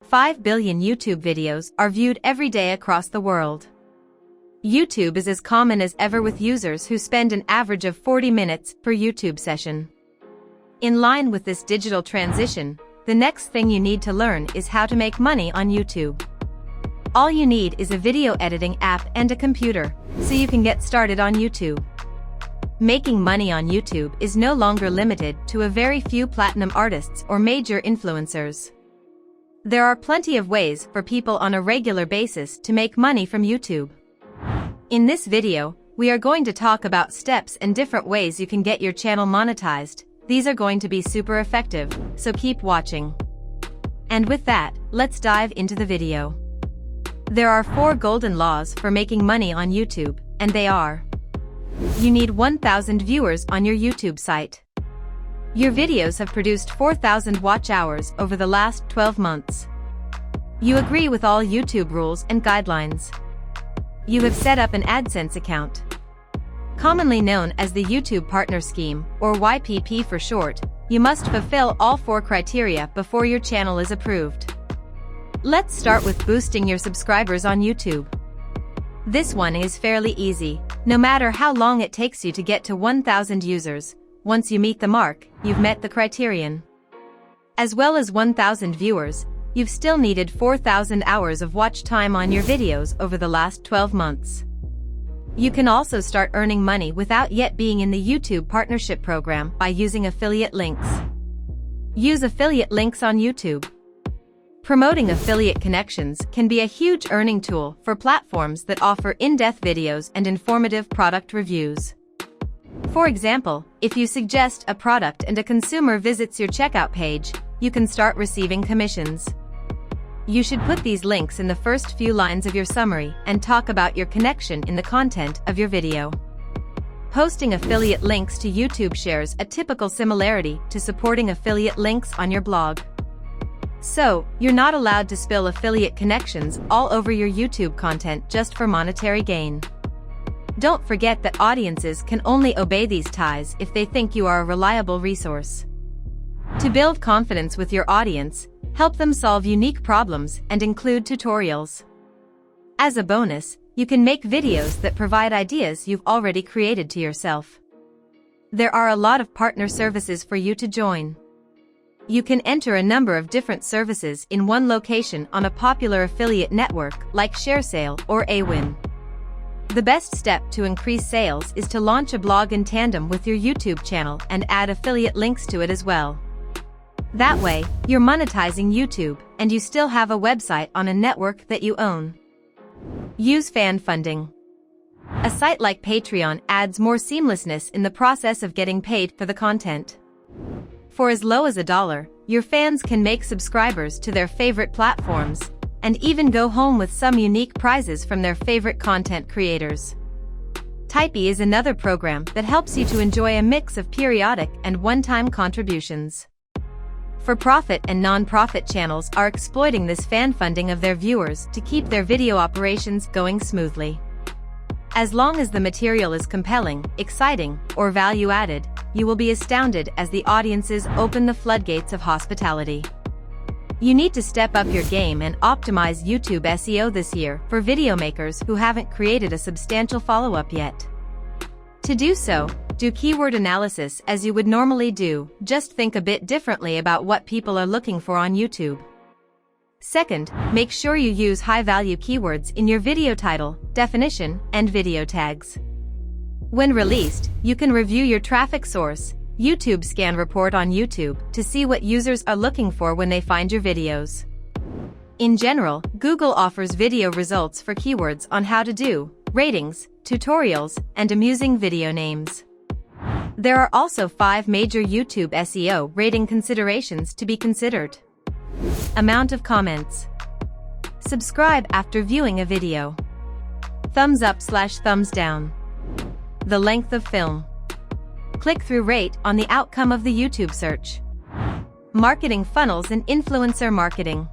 5 billion YouTube videos are viewed every day across the world. YouTube is as common as ever with users who spend an average of 40 minutes per YouTube session. In line with this digital transition, the next thing you need to learn is how to make money on YouTube. All you need is a video editing app and a computer, so you can get started on YouTube. Making money on YouTube is no longer limited to a very few platinum artists or major influencers. There are plenty of ways for people on a regular basis to make money from YouTube. In this video, we are going to talk about steps and different ways you can get your channel monetized. These are going to be super effective, so keep watching. And with that, let's dive into the video. There are 4 golden laws for making money on YouTube, and they are: you need 1,000 viewers on your YouTube site. Your videos have produced 4,000 watch hours over the last 12 months. You agree with all YouTube rules and guidelines. You have set up an AdSense account. Commonly known as the YouTube Partner Scheme, or YPP for short, you must fulfill all 4 criteria before your channel is approved. Let's start with boosting your subscribers on YouTube. This one is fairly easy, no matter how long it takes you to get to 1,000 users. Once you meet the mark, you've met the criterion. As well as 1,000 viewers, you've still needed 4,000 hours of watch time on your videos over the last 12 months. You can also start earning money without yet being in the YouTube Partnership Program by using affiliate links. Use affiliate links on YouTube. Promoting affiliate connections can be a huge earning tool for platforms that offer in-depth videos and informative product reviews. For example, if you suggest a product and a consumer visits your checkout page, you can start receiving commissions. You should put these links in the first few lines of your summary and talk about your connection in the content of your video. Posting affiliate links to YouTube shares a typical similarity to supporting affiliate links on your blog. So, you're not allowed to spill affiliate connections all over your YouTube content just for monetary gain. Don't forget that audiences can only obey these ties if they think you are a reliable resource. To build confidence with your audience, help them solve unique problems and include tutorials. As a bonus, you can make videos that provide ideas you've already created to yourself. There are a lot of partner services for you to join. You can enter a number of different services in one location on a popular affiliate network like ShareSale or Awin. The best step to increase sales is to launch a blog in tandem with your YouTube channel and add affiliate links to it as well. That way, you're monetizing YouTube, and you still have a website on a network that you own. Use fan funding. A site like Patreon adds more seamlessness in the process of getting paid for the content. For as low as $1, your fans can make subscribers to their favorite platforms, and even go home with some unique prizes from their favorite content creators. Typee is another program that helps you to enjoy a mix of periodic and one-time contributions. For-profit and non-profit channels are exploiting this fan funding of their viewers to keep their video operations going smoothly. As long as the material is compelling, exciting, or value-added, you will be astounded as the audiences open the floodgates of hospitality. You need to step up your game and optimize YouTube SEO this year for video makers who haven't created a substantial follow-up yet. To do so, do keyword analysis as you would normally do, just think a bit differently about what people are looking for on YouTube. Second, make sure you use high-value keywords in your video title, definition, and video tags. When released, you can review your traffic source, YouTube Scan Report on YouTube, to see what users are looking for when they find your videos. In general, Google offers video results for keywords on how to do, ratings, tutorials, and amusing video names. There are also 5 major YouTube SEO rating considerations to be considered. Amount of comments. Subscribe after viewing a video. Thumbs up/thumbs down. The length of film. Click-through rate on the outcome of the YouTube search. Marketing funnels and influencer marketing.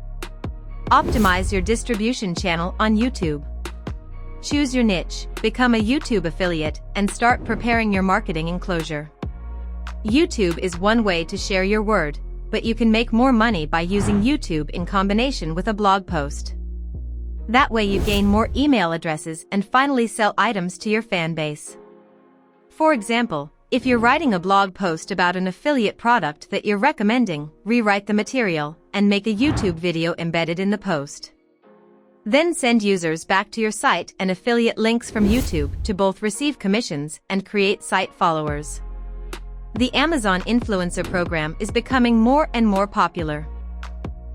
Optimize your distribution channel on YouTube. Choose your niche, become a YouTube affiliate, and start preparing your marketing enclosure. YouTube is one way to share your word, but you can make more money by using YouTube in combination with a blog post. That way you gain more email addresses and finally sell items to your fan base. For example, if you're writing a blog post about an affiliate product that you're recommending, rewrite the material and make a YouTube video embedded in the post. Then send users back to your site and affiliate links from YouTube to both receive commissions and create site followers. The Amazon Influencer program is becoming more and more popular.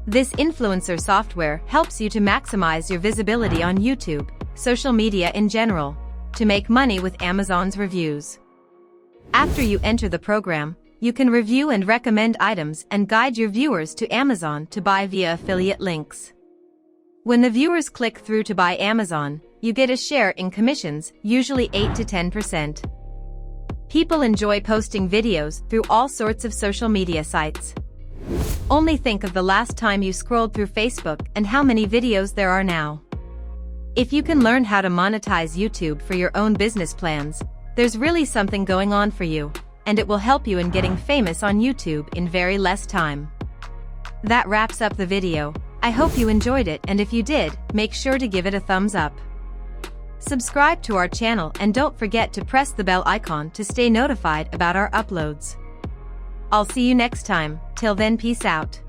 This influencer software helps you to maximize your visibility on YouTube, social media in general, to make money with Amazon's reviews. After you enter the program, you can review and recommend items and guide your viewers to Amazon to buy via affiliate links. When the viewers click through to buy Amazon, you get a share in commissions, usually 8 to 10%. People enjoy posting videos through all sorts of social media sites. Only think of the last time you scrolled through Facebook and how many videos there are now. If you can learn how to monetize YouTube for your own business plans, there's really something going on for you, and it will help you in getting famous on YouTube in very less time. That wraps up the video. I hope you enjoyed it, and if you did, make sure to give it a thumbs up. Subscribe to our channel and don't forget to press the bell icon to stay notified about our uploads. I'll see you next time. Till then, peace out.